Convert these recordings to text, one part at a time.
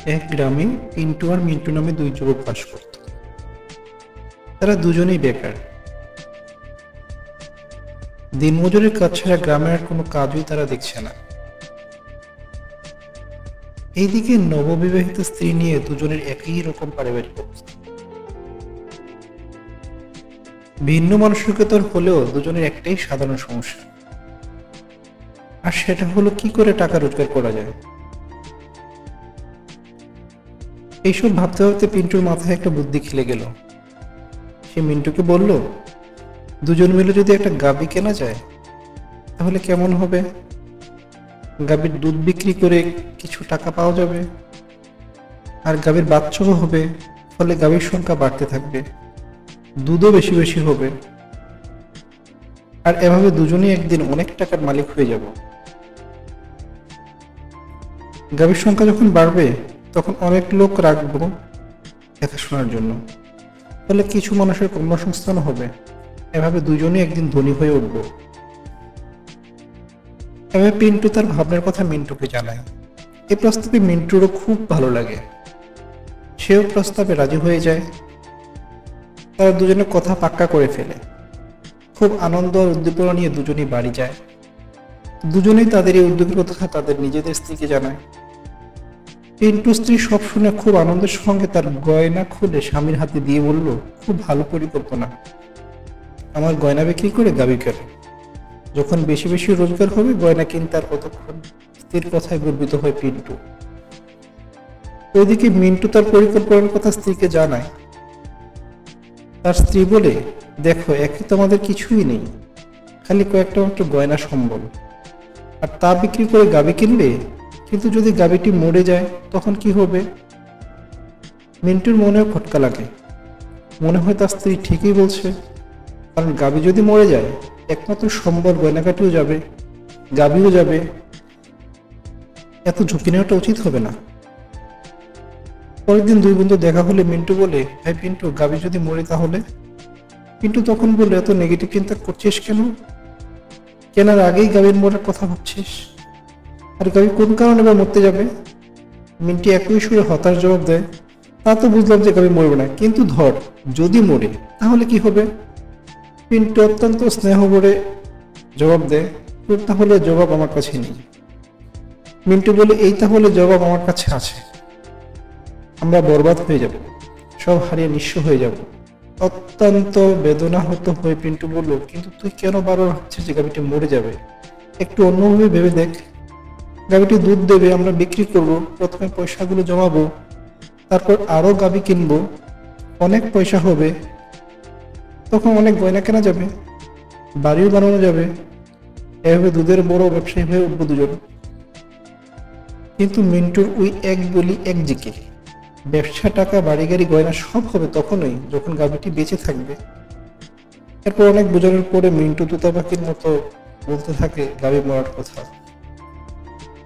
এক গ্রামে পিন্টু আর মিন্টু নামে দুই যুবক বাস করত। তারা দুজনেই বেকার। দিনমজুরের কাজ ছাড়া গ্রামের আর কোনো কাজই তারা দেখছে না। এইদিকে নববিবাহিত স্ত্রী নিয়ে দুজনের একই রকম পারিবারিক অবস্থা। ভিন্ন মানসিকতার হলেও দুজনের একটাই সাধারণ সমস্যা, আর সেটা হলো কি করে টাকা রোজগার করা যায়। এইসব ভাবতে ভাবতে পিন্টুর মাথায় একটা বুদ্ধি খেলে গেল। সে মিন্টুকে বলল, দুজন মিলে যদি একটা গাভী কেনা যায় তাহলে কেমন হবে। গাভীর দুধ বিক্রি করে কিছু টাকা পাওয়া যাবে, আর গাভীর বাচ্চাও হবে, ফলে গাভীর সংখ্যা বাড়তে থাকবে, দুধও বেশি বেশি হবে, আর এভাবে দুজনেই একদিন অনেক টাকার মালিক হয়ে যাব। গাভীর সংখ্যা যখন বাড়বে তখন অনেক লোক রাখবো দেখাশোনার জন্য, ফলে কিছু মানুষের কর্মসংস্থান হবে। এভাবে দুজনেই একদিন ধনী হয়ে উঠব। এভাবে পিন্টু তার ভাবনার কথা মিন্টুকে জানায়। এই প্রস্তাবে মিন্টুরও খুব ভালো লাগে, সেও প্রস্তাবে রাজি হয়ে যায়। তারা দুজনে কথা পাক্কা করে ফেলে। খুব আনন্দ আর উদ্দীপনা নিয়ে দুজনেই বাড়ি যায়। দুজনেই তাদের এই উদ্যোগের কথা তাদের নিজেদের স্ত্রীকে জানায়। পিন্টু স্ত্রী সব শুনে খুব আনন্দের সঙ্গে তার গয়না খুলে স্বামীর হাতে দিয়ে বলল, খুব ভালো পরিকল্পনা, আমার গয়না বিক্রি করে গাভী কেনো, যখন বেশি বেশি রোজগার হবে গয়না কিনতে আর কতক্ষণ। স্ত্রীর কথায় গর্বিত হয় পিন্টু। ওইদিকে মিন্টু তার পরিকল্পনার কথা স্ত্রীকে জানায়। তার স্ত্রী বলে, দেখো একই তো আমাদের কিছুই নেই, খালি কয়েকটা মাত্র গয়না সম্বল, আর তা বিক্রি করে গাভী কিনবে, কিন্তু যদি গাভীটি মরে যায় তখন কি হবে। মিন্টুর মনেও খটকা লাগে। মনে হয় তার স্ত্রী ঠিকই বলছে, কারণ গাভী যদি মরে যায় একমাত্র সম্বল গয়নাকাটিও যাবে, গাভীও যাবে। এত ঝুঁকি নেওয়াটা উচিত হবে না। পরের দিন দুই বন্ধু দেখা হলে মিন্টু বলে, ভাই পিন্টু, গাভী যদি মরে তাহলে। পিন্টু তখন বলে, এত নেগেটিভ চিন্তা করছিস কেন? কেনার আগেই গাভীর মরার কথা ভাবছিস, আর গাভী কোন কারণে বা মরতে যাবে? মিন্টু একই সুরে হতাশ জবাব দেয়, তা তো বুঝলাম যে গাভী মরবে না, কিন্তু ধর যদি মরে তাহলে কি হবে? পিন্টু অত্যন্ত স্নেহ ভরে জবাব দেয়, তোর তাহলে জবাব আমার কাছে নেই। মিন্টু বলে, এই তাহলে জবাব আমার কাছে আছে, আমরা বরবাদ হয়ে যাব, সব হারিয়ে নিঃস্ব হয়ে যাব। অত্যন্ত বেদনাহত হয়ে পিন্টু বলল, কিন্তু তুই কেন বারবার ভাবছিস যে গাভীটি মরে যাবে? একটু অন্যভাবে ভেবে দেখ। গাভীটি দুধ দেবে, আমরা বিক্রি করব, প্রথমে পয়সাগুলো জমাবো, তারপর আরো গাভী কিনবো, অনেক পয়সা হবে, তখন অনেক গয়না কেনা যাবে, বাড়িও বানানো যাবে, এভাবে দুধের বড় ব্যবসায়ী হয়ে উঠবো দুজন। কিন্তু মিন্টুর ওই এক বলি এক জিকে, ব্যবসা, টাকা, বাড়ি গাড়ি, গয়না সব হবে তখনই যখন গাভীটি বেঁচে থাকবে। এরপর অনেক বোঝানোর পরে মিন্টু তোতা পাখির মতো বলতে থাকে গাভী মরার কথা।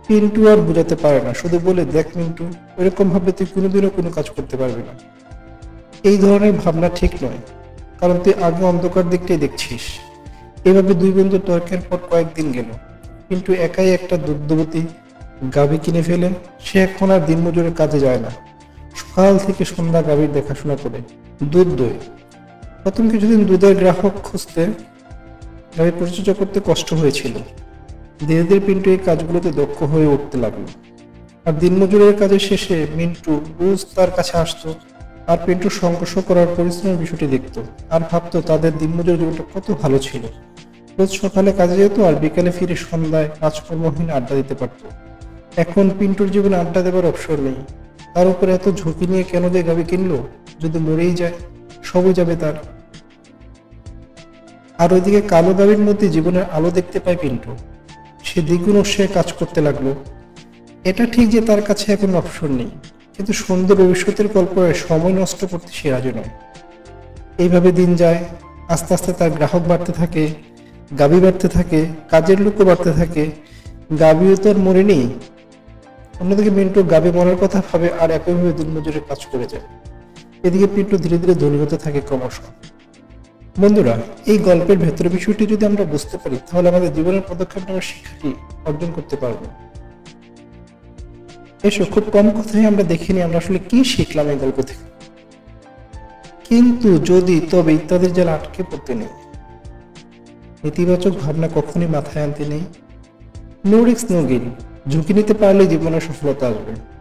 পিন্টু আর বোঝাতে পারে না, শুধু বলে, দেখ মিন্টু, এরকম ভাবে তুই কোনোদিনও কোনো কাজ করতে পারবি না। এই ধরনের ভাবনা ঠিক নয়, কারণ তুই আগে অন্ধকার দিকটাই দেখছিস। এভাবে দুই বন্ধু তর্কের পর কয়েকদিন গেল। কিন্তু একাই একটা দুগ্ধবতী গাভী কিনে ফেলে। সে এখন আর দিনমজুরের কাজে যায় না, সকাল থেকে সন্ধ্যা গাভীর দেখাশোনা করে দুধ দই। প্রথম কিছুদিন দুধের গ্রাহক খুঁজতে, গাভী পরিচর্যা করতে কষ্ট হয়েছিল। ধীরে ধীরে পিন্টু এই কাজগুলোতে দক্ষ হয়ে উঠতে লাগলো। আর দিনমজুরের কাজের শেষে মিন্টু রোজ তার কাছে আসতো, আর পিন্টু সংঘর্ষ করার পরিশ্রমের বিষয়টি দেখতো, আর ভাবতো তাদের দিনমজুর জীবনটা কত ভালো ছিল। রোজ সকালে কাজে যেত আর বিকালে ফিরে সন্ধ্যায় কাজকর্মহীন আড্ডা দিতে পারত। এখন পিন্টুর জীবনে আড্ডা দেবার অবসর নেই। তার উপরে এত ঝুঁকি নিয়ে কেন যে গাভী কিনলো? যদি মরেই যায় সবই যাবে তার। আর ওইদিকে কালো গাভীর মধ্যে জীবনের আলো দেখতে পায় পিন্টু। সে দ্বিগুণ সে কাজ করতে লাগলো। এটা ঠিক যে তার কাছে এখন অবসর নেই, কিন্তু সুন্দর ভবিষ্যতের কল্পনায় সময় নষ্ট করতে সে রাজি নয়। এইভাবে দিন যায়। আস্তে আস্তে তার গ্রাহক বাড়তে থাকে, গাভী বাড়তে থাকে, কাজের লোকও বাড়তে থাকে। গাভীও তো আর মরে নেই। অন্যদিকে মিন্টু গাভী মরার কথা ভাবে আর একইভাবে দিনমজুরের কাজ করে যায়। এদিকে পিন্টু ধীরে ধীরে ধনী হতে থাকে ক্রমশ। বন্ধুরা, এই গল্পের ভেতরের বিষয়টি যদি আমরা বুঝতে পারি তাহলে আমাদের জীবনের পদক্ষেপ নেওয়ার শিক্ষাটি অর্জন করতে পারবো। এসো, খুব কম কথাই আমরা দেখিনি আমরা আসলে কি শিখলাম এই গল্প থেকে। কিন্তু, যদি, তবে ইত্যাদির জালে আটকে পড়তে নেই। নেতিবাচক ভাবনা কখনই মাথায় আনতে নেই। No risk no gain. ঝুঁকি নিতে পারলে জীবনে সফলতা আসবে।